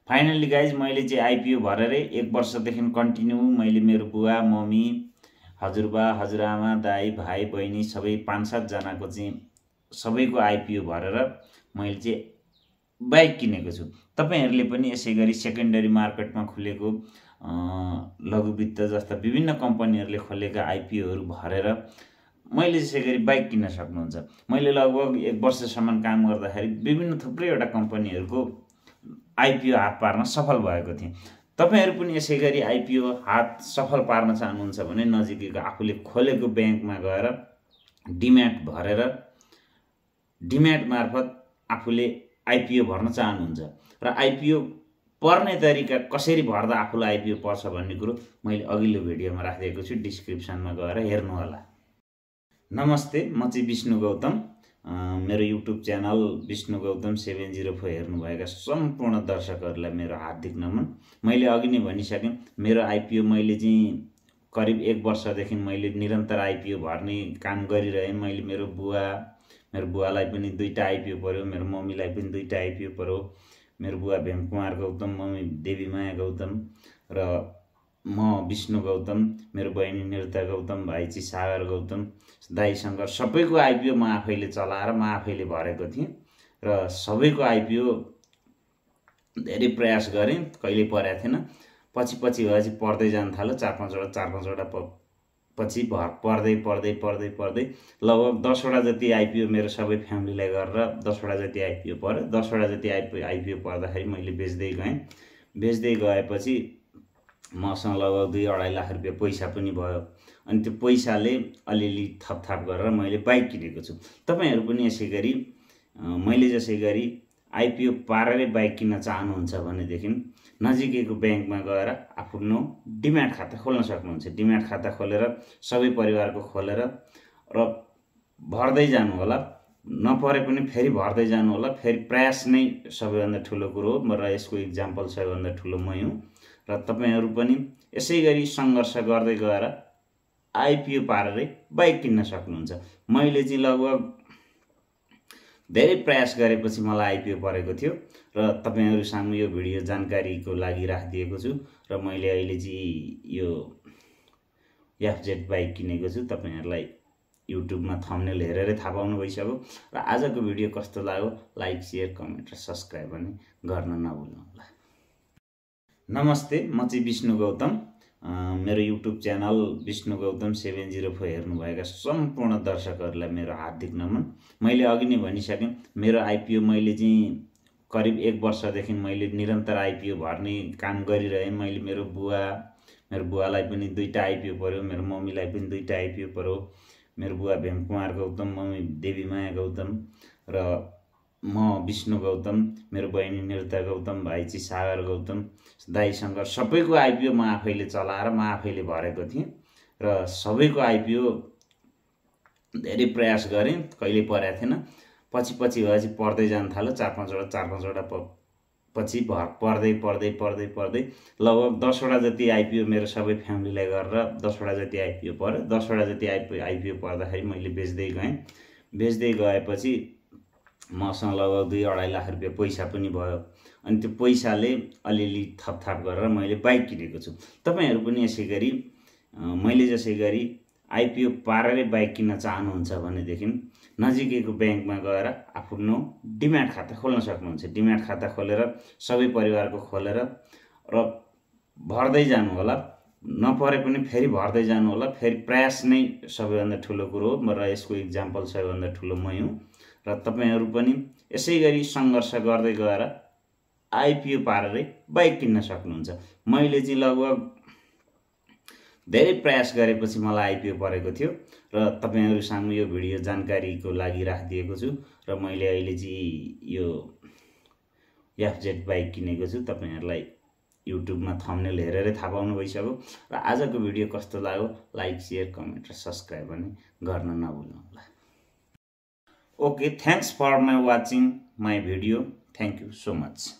Finally guys मैले चाहिँ IPO भरेरै 1 वर्षदेखि कन्टिन्यू मैले मेरो बुवा मम्मी हजुरबा हजुरआमा दाइ भाइ बहिनी सबै 5-7 जनाको चाहिँ सबैको आइपिओ भरेर मैले चाहिँ बाइक किनेको छु। तपाईहरुले पनि यसै गरी सेकेन्डरी मार्केटमा खुलेको लघु वित्त जस्ता विभिन्न कम्पनीहरुले खोलेका आइपिओहरु भरेर मैले यसै गरी बाइक किन्न सक्नुहुन्छ। मैले लगभग 1 वर्षसम्म काम गर्दाखेरि विभिन्न थुप्रैवटा कम्पनीहरुको आइपिओ हात पार्न सफल भएको थिएँ। तपाईहरु पनि यसै गरी आइपिओ हात सफल पार्न चाहनुहुन्छ भने नजिकैको आफूले खोलेको ब्याङ्कमा गएर डिम्याट भरेर डिम्याट मार्फत आफूले आइपिओ भर्न चाहनुहुन्छ र आइपिओ पर्ने तरिका कसरी भर्दा आफूलाई आइपिओ पर्छ भन्ने कुरो मैले अघिल्लो भिडियोमा राखिदिएको छु, डिस्क्रिप्सनमा गएर हेर्नु होला। नमस्ते, म चाहिँ विष्णु गौतम। मेरो युट्युब च्यानल विष्णु गौतम 704 हेर्नुभएका सम्पूर्ण दर्शकहरूलाई मेरो हार्दिक नमन। मैले अघि नै भनिसकेँ, मेरो आइपिओ मैले चाहिँ करिब 1 वर्षदेखि मैले निरन्तर आइपिओ भर्ने काम गरिरहेँ। मैले मेरो बुवालाई पनि 2टा आइपिओ पर्यो, मेरो मम्मीलाई पनि 2टा आइपिओ पर्यो। मेरो बुवा भेमकुमार गौतम, मम्मी देवीमाया गौतम र म विष्णु गौतम, मेरो बहिनी निरुता गौतम, भाइ चाहिँ सागर गौतम, दाइ शंकर, सबैको आइपिओ म आफैले चलाएर म आफैले भरेको थिएँ र सबैको आइपिओ धेरै प्रयास गरेँ, कहिले परेको थिएन। पछि भएपछि पर्दै जान थाल्यो, 4-5 वटा पछि पर्दै लगभग 10 वटा जति आइपिओ मेरो सबै फ्यामिलीलाई गरेर 10 वटा जति आइपिओ पर्यो। 10 वटा जति आइपिओ पर्दाखेरि मैले बेच्दै गएपछि मसँग लगभग 2-2.5 लाख रुपियाँ पैसा पनि भयो। अनि त्यो पैसाले अलिअलि थपथाप गरेर मैले बाइक किनेको छु। तपाईहरु पनि यसै गरी मैले जसै गरी आइपिओ पारेरै बाइक किन्न चाहनुहुन्छ भनेदेखि नजिकैको ब्याङ्कमा गएर आफ्नो डिम्याट खाता खोल्न सक्नुहुन्छ। डिम्याट खाता खोलेर सबै परिवारको खोलेर र भर्दै जानु होला, नपरे पनि फेरि भर्दै जानु होला। फेरि प्रयास नै सबैभन्दा ठुलो कुरो हो र यसको एक्जाम्पल सबैभन्दा ठुलो मै हुँ र तपाईहरु पनि यसै गरी सङ्घर्ष गर्दै गएर आइपिओ पारेरै बाइक किन्न सक्नुहुन्छ। मैले चाहिँ लगभग धेरै प्रयास गरेपछि मलाई आइपिओ परेको थियो र तपाईहरु सामु यो भिडियो जानकारीको लागि राखिदिएको छु र मैले अहिले चाहिँ यो एफजेड बाइक किनेको छु। तपाईहरुलाई युट्युबमा थम्बनेल हेरेरै थाहा पाउनु भइसक्यो र आजको भिडियो कस्तो लाग्यो लाइक, शेयर, कमेन्ट र सब्स्क्राइब पनि गर्न नभुल्नु होला। नमस्ते, म चाहिँ विष्णु गौतम। मेरो युट्युब च्यानल विष्णु गौतम 704 हेर्नुभएका सम्पूर्ण दर्शकहरूलाई मेरो हार्दिक नमन। मैले अघि नै भनिसकेँ, मेरो आइपिओ मैले चाहिँ करिब 1 वर्षदेखि मैले निरन्तर आइपिओ भर्ने काम गरिरहेँ। मैले मेरो बुवालाई पनि 2टा आइपिओ पर्यो, मेरो मम्मीलाई पनि 2टा आइपिओ पर्यो। मेरो बुवा भेमकुमार गौतम, मम्मी देवीमाया गौतम र म विष्णु गौतम, मेरो बहिनी निरुता गौतम, भाइ चाहिँ सागर गौतम, दाइ शंकर, सबैको आइपिओ म आफैले चलाएर म आफैले भरेको थिएँ र सबैको आइपिओ धेरै प्रयास गरेँ, कहिले परेको थिएन। पछि भएपछि पर्दै जान थाल्यो, 4-5 वटा पछि पर्दै लगभग 10 वटा जति आइपिओ मेरो सबै फ्यामिलीलाई गरेर 10 वटा जति आइपिओ पर्यो। 10 वटा जति आइपिओ पर्दाखेरि मैले बेच्दै गएपछि मसँग लगभग 2-2.5 लाख रुपियाँ पैसा पनि भयो। अनि त्यो पैसाले अलिअलि थपथाप गरेर मैले बाइक किनेको छु। तपाईहरु पनि यसै गरी मैले जसै गरी आइपिओ पारेरै बाइक किन्न चाहनुहुन्छ भनेदेखि नजिकैको ब्याङ्कमा गएर आफ्नो डिम्याट खाता खोल्न सक्नुहुन्छ। डिम्याट खाता खोलेर सबै परिवारको खोलेर र भर्दै जानु होला, नपरे पनि फेरि भर्दै जानु होला। फेरि प्रयास नै सबैभन्दा ठुलो कुरो हो र यसको एक्जाम्पल सबैभन्दा ठुलो मै हुँ र तपाईहरु पनि यसै गरी सङ्घर्ष गर्दै गएर आइपिओ पारेरै बाइक किन्न सक्नुहुन्छ। मैले चाहिँ लगभग धेरै प्रयास गरेपछि मलाई आइपिओ परेको थियो र तपाईहरु सामु यो भिडियो जानकारीको लागि राखिदिएको छु र मैले अहिले चाहिँ यो एफजेड बाइक किनेको छु। तपाईहरुलाई युट्युबमा थम्बनेल हेरेरै थाहा पाउनु भइसक्यो र आजको भिडियो कस्तो लाग्यो लाइक, शेयर, कमेन्ट र सब्स्क्राइब पनि गर्न नभुल्नु होला। Okay, thanks for watching my video. Thank you so much.